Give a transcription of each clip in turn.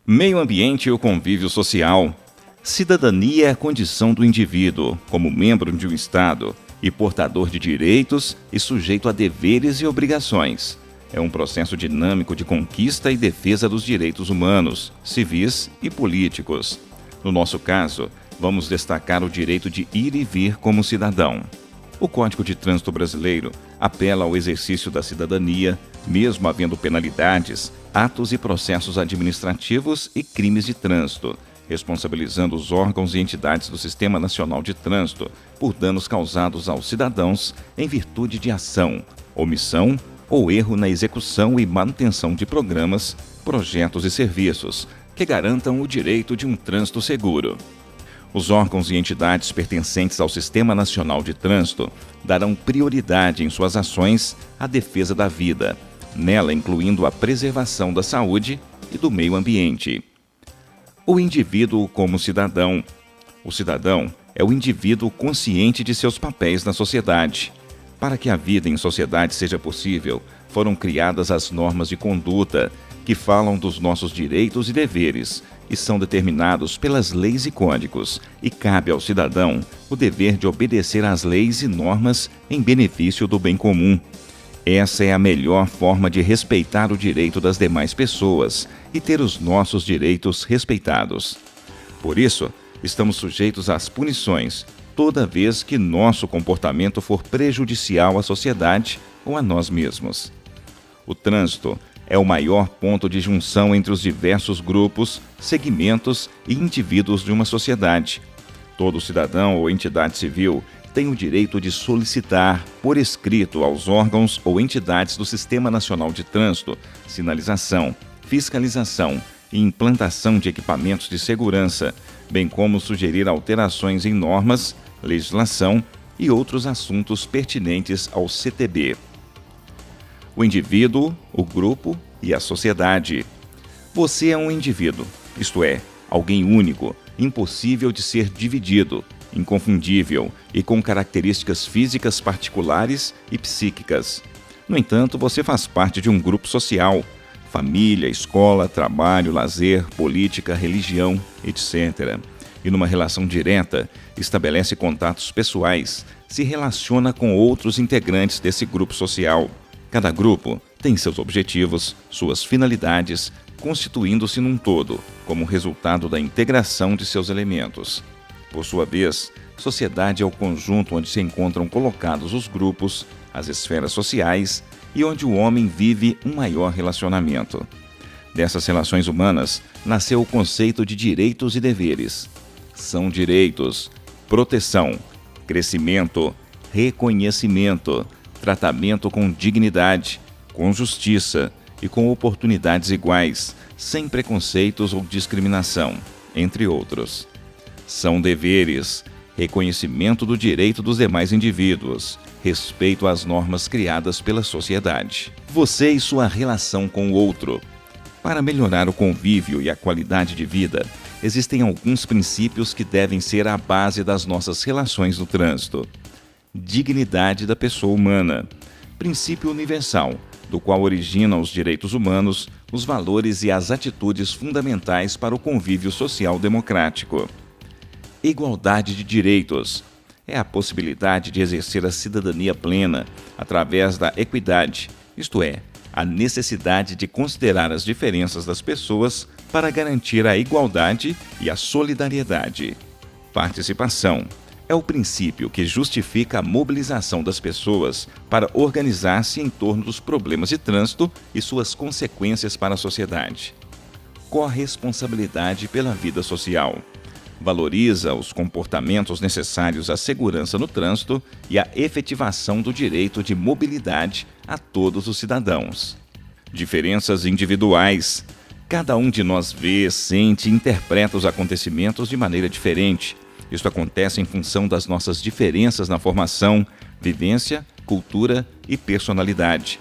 Meio ambiente e o convívio social. Cidadania é a condição do indivíduo, como membro de um Estado, e portador de direitos e sujeito a deveres e obrigações. É um processo dinâmico de conquista e defesa dos direitos humanos, civis e políticos. No nosso caso, vamos destacar o direito de ir e vir como cidadão. O Código de Trânsito Brasileiro apela ao exercício da cidadania, mesmo havendo penalidades, atos e processos administrativos e crimes de trânsito, responsabilizando os órgãos e entidades do Sistema Nacional de Trânsito por danos causados aos cidadãos em virtude de ação, omissão ou erro na execução e manutenção de programas, projetos e serviços que garantam o direito de um trânsito seguro. Os órgãos e entidades pertencentes ao Sistema Nacional de Trânsito darão prioridade em suas ações à defesa da vida, nela incluindo a preservação da saúde e do meio ambiente. O indivíduo como cidadão. O cidadão é o indivíduo consciente de seus papéis na sociedade. Para que a vida em sociedade seja possível, foram criadas as normas de conduta, que falam dos nossos direitos e deveres, e são determinados pelas leis e códigos, e cabe ao cidadão o dever de obedecer às leis e normas em benefício do bem comum. Essa é a melhor forma de respeitar o direito das demais pessoas e ter os nossos direitos respeitados. Por isso, estamos sujeitos às punições toda vez que nosso comportamento for prejudicial à sociedade ou a nós mesmos. O trânsito é o maior ponto de junção entre os diversos grupos, segmentos e indivíduos de uma sociedade. Todo cidadão ou entidade civil tem o direito de solicitar, por escrito aos órgãos ou entidades do Sistema Nacional de Trânsito, sinalização, fiscalização e implantação de equipamentos de segurança, bem como sugerir alterações em normas, legislação e outros assuntos pertinentes ao CTB. O indivíduo, o grupo e a sociedade. Você é um indivíduo, isto é, alguém único, impossível de ser dividido, inconfundível e com características físicas particulares e psíquicas. No entanto, você faz parte de um grupo social, família, escola, trabalho, lazer, política, religião, etc. E numa relação direta, estabelece contatos pessoais, se relaciona com outros integrantes desse grupo social. Cada grupo tem seus objetivos, suas finalidades, constituindo-se num todo, como resultado da integração de seus elementos. Por sua vez, sociedade é o conjunto onde se encontram colocados os grupos, as esferas sociais e onde o homem vive um maior relacionamento. Dessas relações humanas, nasceu o conceito de direitos e deveres. São direitos: proteção, crescimento, reconhecimento, tratamento com dignidade, com justiça e com oportunidades iguais, sem preconceitos ou discriminação, entre outros. São deveres: reconhecimento do direito dos demais indivíduos, respeito às normas criadas pela sociedade. Você e sua relação com o outro. Para melhorar o convívio e a qualidade de vida, existem alguns princípios que devem ser a base das nossas relações no trânsito. Dignidade da pessoa humana. Princípio universal, do qual originam os direitos humanos, os valores e as atitudes fundamentais para o convívio social democrático. Igualdade de direitos. É a possibilidade de exercer a cidadania plena através da equidade, isto é, a necessidade de considerar as diferenças das pessoas para garantir a igualdade e a solidariedade. Participação. É o princípio que justifica a mobilização das pessoas para organizar-se em torno dos problemas de trânsito e suas consequências para a sociedade. Corresponsabilidade pela vida social. Valoriza os comportamentos necessários à segurança no trânsito e à efetivação do direito de mobilidade a todos os cidadãos. Diferenças individuais. Cada um de nós vê, sente e interpreta os acontecimentos de maneira diferente. Isto acontece em função das nossas diferenças na formação, vivência, cultura e personalidade.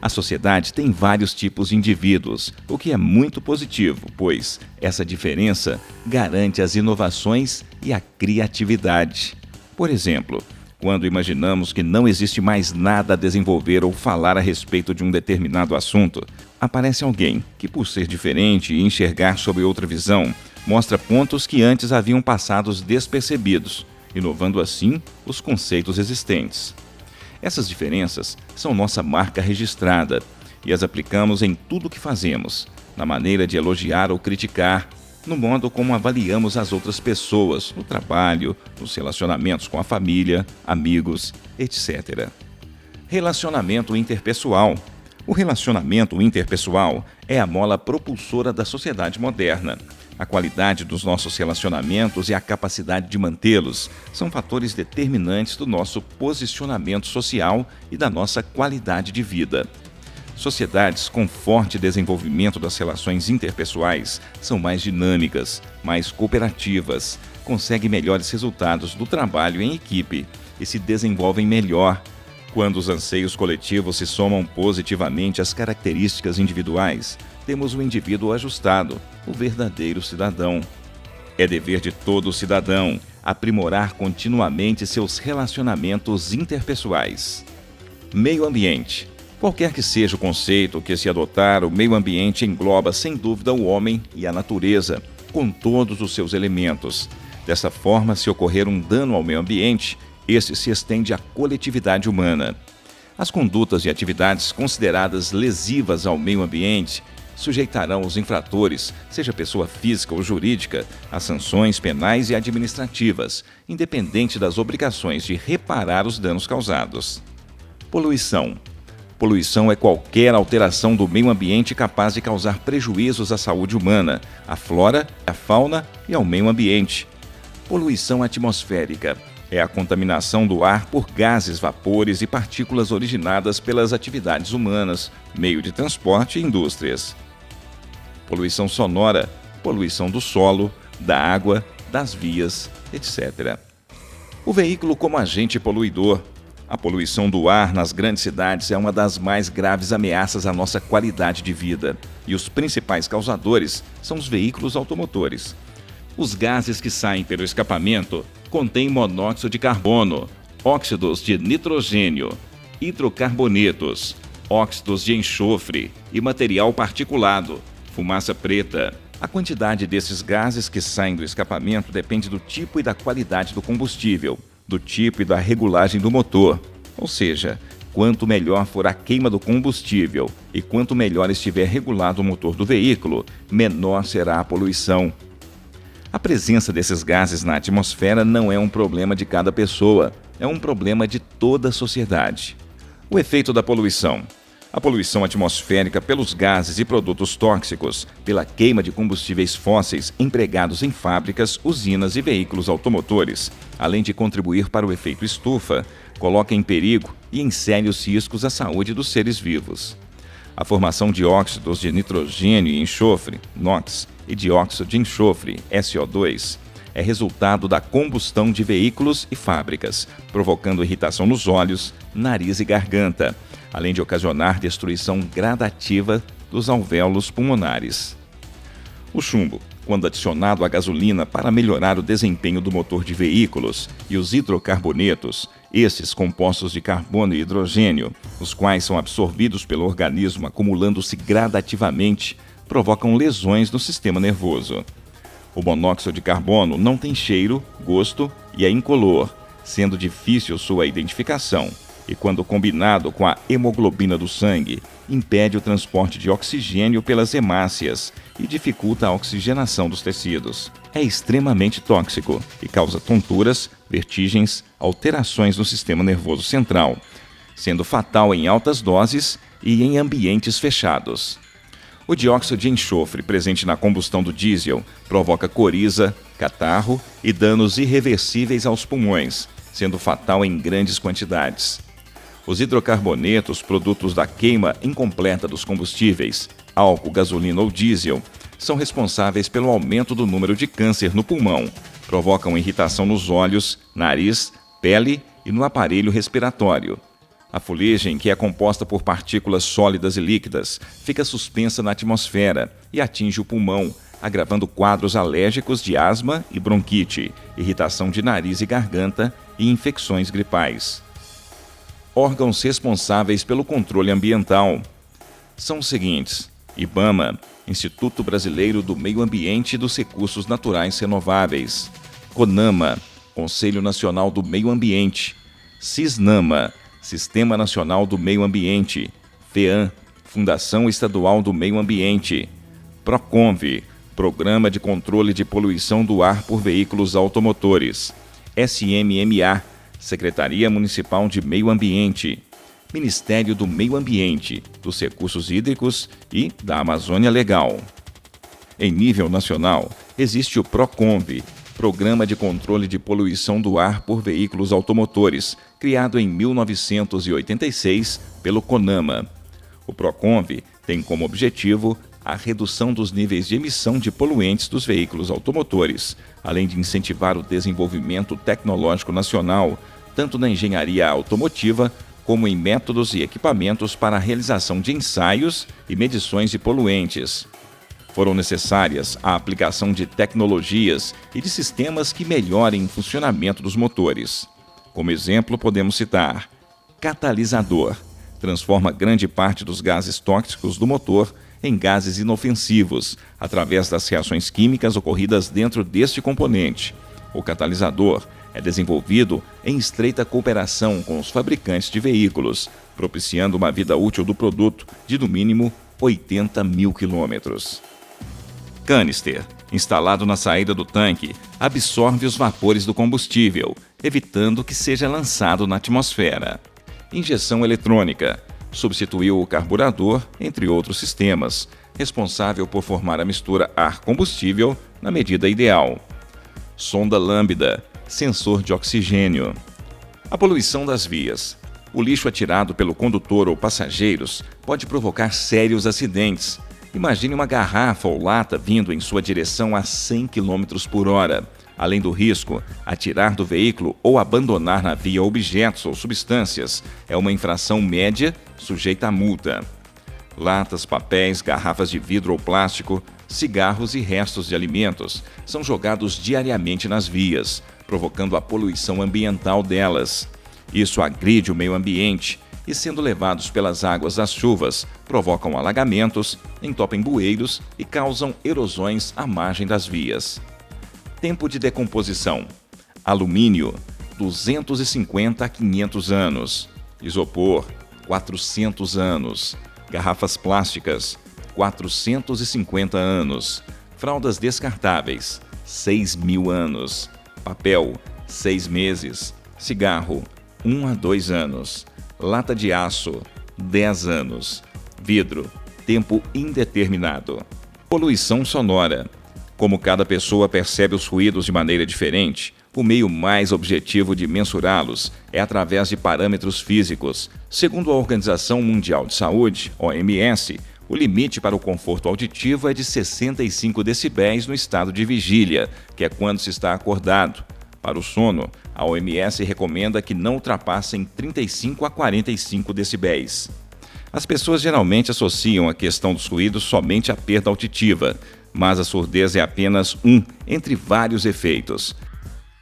A sociedade tem vários tipos de indivíduos, o que é muito positivo, pois essa diferença garante as inovações e a criatividade. Por exemplo, Quando imaginamos que não existe mais nada a desenvolver ou falar a respeito de um determinado assunto, aparece alguém que, por ser diferente e enxergar sob outra visão, mostra pontos que antes haviam passado despercebidos, inovando assim os conceitos existentes. Essas diferenças são nossa marca registrada e as aplicamos em tudo o que fazemos, na maneira de elogiar ou criticar, no modo como avaliamos as outras pessoas, no trabalho, nos relacionamentos com a família, amigos, etc. Relacionamento interpessoal. O relacionamento interpessoal é a mola propulsora da sociedade moderna. A qualidade dos nossos relacionamentos e a capacidade de mantê-los são fatores determinantes do nosso posicionamento social e da nossa qualidade de vida. Sociedades com forte desenvolvimento das relações interpessoais são mais dinâmicas, mais cooperativas, conseguem melhores resultados do trabalho em equipe e se desenvolvem melhor. Quando os anseios coletivos se somam positivamente às características individuais, temos o indivíduo ajustado, o verdadeiro cidadão. É dever de todo cidadão aprimorar continuamente seus relacionamentos interpessoais. Meio ambiente. Qualquer que seja o conceito que se adotar, o meio ambiente engloba sem dúvida o homem e a natureza, com todos os seus elementos. Dessa forma, se ocorrer um dano ao meio ambiente, esse se estende à coletividade humana. As condutas e atividades consideradas lesivas ao meio ambiente sujeitarão os infratores, seja pessoa física ou jurídica, a sanções penais e administrativas, independente das obrigações de reparar os danos causados. Poluição. Poluição é qualquer alteração do meio ambiente capaz de causar prejuízos à saúde humana, à flora, à fauna e ao meio ambiente. Poluição atmosférica é a contaminação do ar por gases, vapores e partículas originadas pelas atividades humanas, meio de transporte e indústrias. Poluição sonora, poluição do solo, da água, das vias, etc. O veículo como agente poluidor. A poluição do ar nas grandes cidades é uma das mais graves ameaças à nossa qualidade de vida, e os principais causadores são os veículos automotores. Os gases que saem pelo escapamento contêm monóxido de carbono, óxidos de nitrogênio, hidrocarbonetos, óxidos de enxofre e material particulado, fumaça preta. A quantidade desses gases que saem do escapamento depende do tipo e da qualidade do combustível, do tipo e da regulagem do motor. Ou seja, quanto melhor for a queima do combustível e quanto melhor estiver regulado o motor do veículo, menor será a poluição. A presença desses gases na atmosfera não é um problema de cada pessoa, é um problema de toda a sociedade. O efeito da poluição. A poluição atmosférica pelos gases e produtos tóxicos, pela queima de combustíveis fósseis empregados em fábricas, usinas e veículos automotores, além de contribuir para o efeito estufa, coloca em perigo e em sérios riscos a saúde dos seres vivos. A formação de óxidos de nitrogênio e enxofre, NOx, e dióxido de enxofre, SO2, é resultado da combustão de veículos e fábricas, provocando irritação nos olhos, nariz e garganta, além de ocasionar destruição gradativa dos alvéolos pulmonares. O chumbo, quando adicionado à gasolina para melhorar o desempenho do motor de veículos, e os hidrocarbonetos, esses compostos de carbono e hidrogênio, os quais são absorvidos pelo organismo acumulando-se gradativamente, provocam lesões no sistema nervoso. O monóxido de carbono não tem cheiro, gosto e é incolor, sendo difícil sua identificação, e quando combinado com a hemoglobina do sangue, impede o transporte de oxigênio pelas hemácias e dificulta a oxigenação dos tecidos. É extremamente tóxico e causa tonturas, vertigens, alterações no sistema nervoso central, sendo fatal em altas doses e em ambientes fechados. O dióxido de enxofre presente na combustão do diesel provoca coriza, catarro e danos irreversíveis aos pulmões, sendo fatal em grandes quantidades. Os hidrocarbonetos, produtos da queima incompleta dos combustíveis, álcool, gasolina ou diesel, são responsáveis pelo aumento do número de câncer no pulmão, provocam irritação nos olhos, nariz, pele e no aparelho respiratório. A fuligem, que é composta por partículas sólidas e líquidas, fica suspensa na atmosfera e atinge o pulmão, agravando quadros alérgicos de asma e bronquite, irritação de nariz e garganta e infecções gripais. Órgãos responsáveis pelo controle ambiental são os seguintes: IBAMA, Instituto Brasileiro do Meio Ambiente e dos Recursos Naturais Renováveis; CONAMA, Conselho Nacional do Meio Ambiente; CISNAMA, Sistema Nacional do Meio Ambiente; FEAM, Fundação Estadual do Meio Ambiente; PROCONVE, Programa de Controle de Poluição do Ar por Veículos Automotores; SMMA, Secretaria Municipal de Meio Ambiente; Ministério do Meio Ambiente, dos Recursos Hídricos e da Amazônia Legal. Em nível nacional, existe o PROCONVE, Programa de Controle de Poluição do Ar por Veículos Automotores, criado em 1986 pelo CONAMA. O PROCONVE tem como objetivo a redução dos níveis de emissão de poluentes dos veículos automotores, além de incentivar o desenvolvimento tecnológico nacional, tanto na engenharia automotiva como em métodos e equipamentos para a realização de ensaios e medições de poluentes. Foram necessárias a aplicação de tecnologias e de sistemas que melhorem o funcionamento dos motores. Como exemplo, podemos citar catalisador. Transforma grande parte dos gases tóxicos do motor em gases inofensivos, através das reações químicas ocorridas dentro deste componente. O catalisador é desenvolvido em estreita cooperação com os fabricantes de veículos, propiciando uma vida útil do produto de no mínimo 80 mil quilômetros. Canister, instalado na saída do tanque, absorve os vapores do combustível, evitando que seja lançado na atmosfera. Injeção eletrônica, substituiu o carburador, entre outros sistemas, responsável por formar a mistura ar-combustível na medida ideal. Sonda lambda, sensor de oxigênio. A poluição das vias. O lixo atirado pelo condutor ou passageiros pode provocar sérios acidentes. Imagine uma garrafa ou lata vindo em sua direção a 100 km por hora. Além do risco, atirar do veículo ou abandonar na via objetos ou substâncias é uma infração média sujeita a multa. Latas, papéis, garrafas de vidro ou plástico, cigarros e restos de alimentos são jogados diariamente nas vias, provocando a poluição ambiental delas. Isso agride o meio ambiente e, sendo levados pelas águas das chuvas, provocam alagamentos, entopem bueiros e causam erosões à margem das vias. Tempo de decomposição: alumínio, 250 a 500 anos; isopor, 400 anos; garrafas plásticas, 450 anos; fraldas descartáveis, 6.000 anos; papel, 6 meses; cigarro, 1 a 2 anos; lata de aço, 10 anos; vidro, tempo indeterminado. Poluição sonora. Como cada pessoa percebe os ruídos de maneira diferente, o meio mais objetivo de mensurá-los é através de parâmetros físicos. Segundo a Organização Mundial de Saúde, OMS, o limite para o conforto auditivo é de 65 decibéis no estado de vigília, que é quando se está acordado. Para o sono, a OMS recomenda que não ultrapassem 35 a 45 decibéis. As pessoas geralmente associam a questão dos ruídos somente à perda auditiva, mas a surdez é apenas um entre vários efeitos.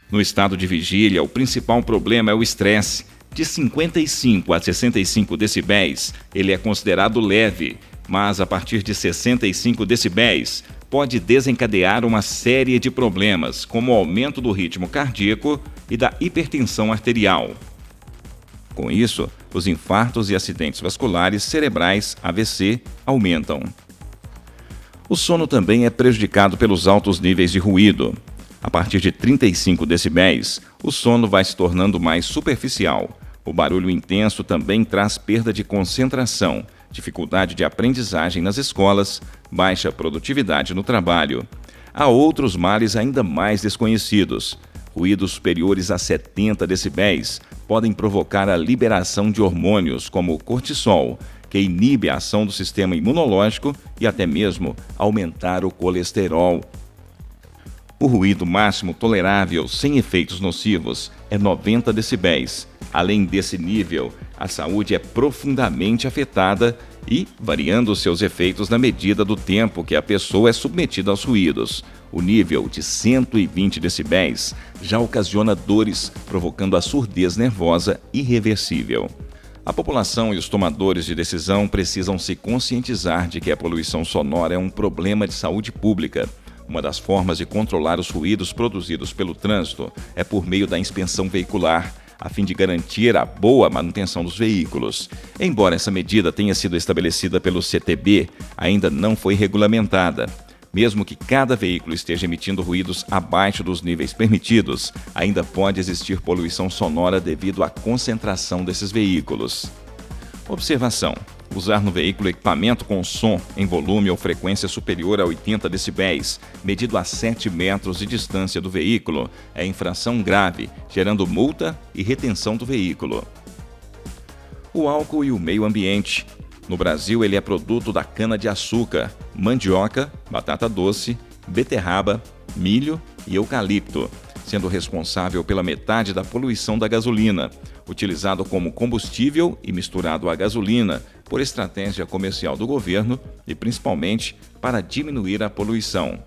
No estado de vigília, o principal problema é o estresse. De 55 a 65 decibéis, ele é considerado leve, mas a partir de 65 decibéis, pode desencadear uma série de problemas, como o aumento do ritmo cardíaco e da hipertensão arterial. Com isso, os infartos e acidentes vasculares cerebrais, AVC, aumentam. O sono também é prejudicado pelos altos níveis de ruído. A partir de 35 decibéis, o sono vai se tornando mais superficial. O barulho intenso também traz perda de concentração, dificuldade de aprendizagem nas escolas, baixa produtividade no trabalho. Há outros males ainda mais desconhecidos. Ruídos superiores a 70 decibéis podem provocar a liberação de hormônios como o cortisol, que inibe a ação do sistema imunológico e até mesmo aumentar o colesterol. O ruído máximo tolerável sem efeitos nocivos é 90 decibéis. Além desse nível, a saúde é profundamente afetada e variando seus efeitos na medida do tempo que a pessoa é submetida aos ruídos. O nível de 120 decibéis já ocasiona dores, provocando a surdez nervosa irreversível. A população e os tomadores de decisão precisam se conscientizar de que a poluição sonora é um problema de saúde pública. Uma das formas de controlar os ruídos produzidos pelo trânsito é por meio da inspeção veicular, a fim de garantir a boa manutenção dos veículos. Embora essa medida tenha sido estabelecida pelo CTB, ainda não foi regulamentada. Mesmo que cada veículo esteja emitindo ruídos abaixo dos níveis permitidos, ainda pode existir poluição sonora devido à concentração desses veículos. Observação: usar no veículo equipamento com som em volume ou frequência superior a 80 decibéis, medido a 7 metros de distância do veículo, é infração grave, gerando multa e retenção do veículo. O álcool e o meio ambiente. No Brasil, ele é produto da cana-de-açúcar, mandioca, batata doce, beterraba, milho e eucalipto, sendo responsável pela metade da poluição da gasolina, utilizado como combustível e misturado à gasolina por estratégia comercial do governo e principalmente para diminuir a poluição.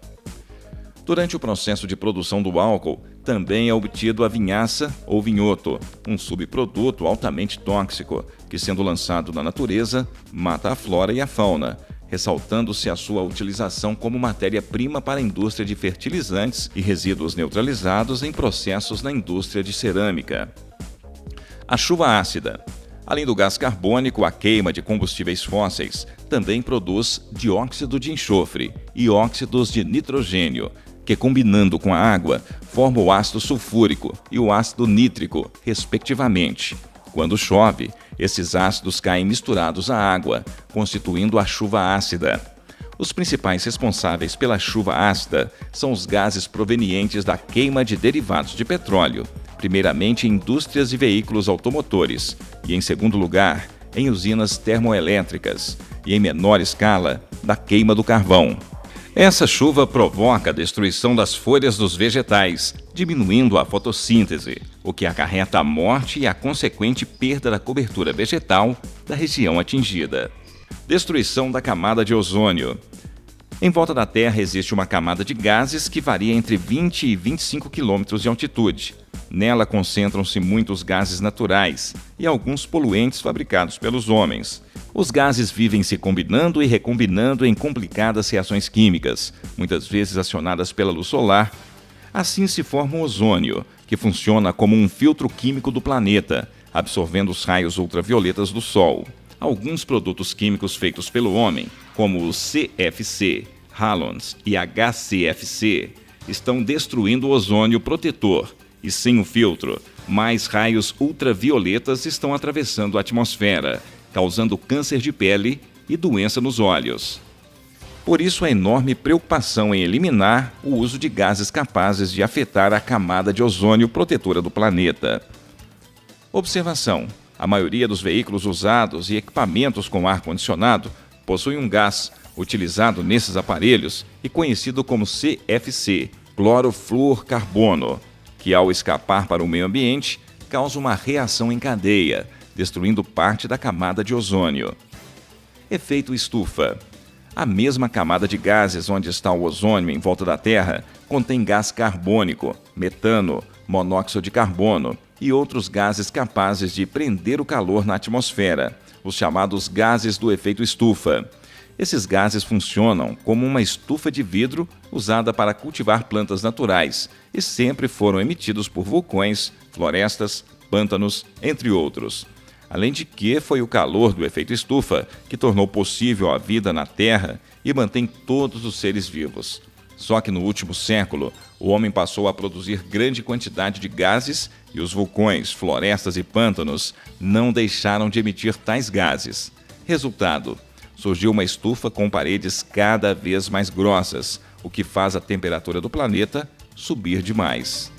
Durante o processo de produção do álcool, também é obtido a vinhaça ou vinhoto, um subproduto altamente tóxico, que sendo lançado na natureza, mata a flora e a fauna, ressaltando-se a sua utilização como matéria-prima para a indústria de fertilizantes e resíduos neutralizados em processos na indústria de cerâmica. A chuva ácida. Além do gás carbônico, a queima de combustíveis fósseis também produz dióxido de enxofre e óxidos de nitrogênio, que combinando com a água, formam o ácido sulfúrico e o ácido nítrico, respectivamente. Quando chove, esses ácidos caem misturados à água, constituindo a chuva ácida. Os principais responsáveis pela chuva ácida são os gases provenientes da queima de derivados de petróleo, primeiramente em indústrias e veículos automotores, e em segundo lugar, em usinas termoelétricas, e em menor escala, da queima do carvão. Essa chuva provoca a destruição das folhas dos vegetais, diminuindo a fotossíntese, o que acarreta a morte e a consequente perda da cobertura vegetal da região atingida. Destruição da camada de ozônio. Em volta da Terra existe uma camada de gases que varia entre 20 e 25 quilômetros de altitude. Nela concentram-se muitos gases naturais e alguns poluentes fabricados pelos homens. Os gases vivem se combinando e recombinando em complicadas reações químicas, muitas vezes acionadas pela luz solar. Assim se forma o ozônio, que funciona como um filtro químico do planeta, absorvendo os raios ultravioletas do Sol. Alguns produtos químicos feitos pelo homem, como o CFC, halons e HCFC, estão destruindo o ozônio protetor, e sem o filtro, mais raios ultravioletas estão atravessando a atmosfera, causando câncer de pele e doença nos olhos. Por isso, a enorme preocupação em eliminar o uso de gases capazes de afetar a camada de ozônio protetora do planeta. Observação: a maioria dos veículos usados e equipamentos com ar-condicionado possuem um gás utilizado nesses aparelhos e conhecido como CFC, clorofluorcarbono, que ao escapar para o meio ambiente, causa uma reação em cadeia, destruindo parte da camada de ozônio. Efeito estufa. A mesma camada de gases onde está o ozônio em volta da Terra contém gás carbônico, metano, monóxido de carbono e outros gases capazes de prender o calor na atmosfera, os chamados gases do efeito estufa. Esses gases funcionam como uma estufa de vidro usada para cultivar plantas naturais e sempre foram emitidos por vulcões, florestas, pântanos, entre outros. Além de que foi o calor do efeito estufa que tornou possível a vida na Terra e mantém todos os seres vivos. Só que no último século, o homem passou a produzir grande quantidade de gases e os vulcões, florestas e pântanos não deixaram de emitir tais gases. Resultado: surgiu uma estufa com paredes cada vez mais grossas, o que faz a temperatura do planeta subir demais.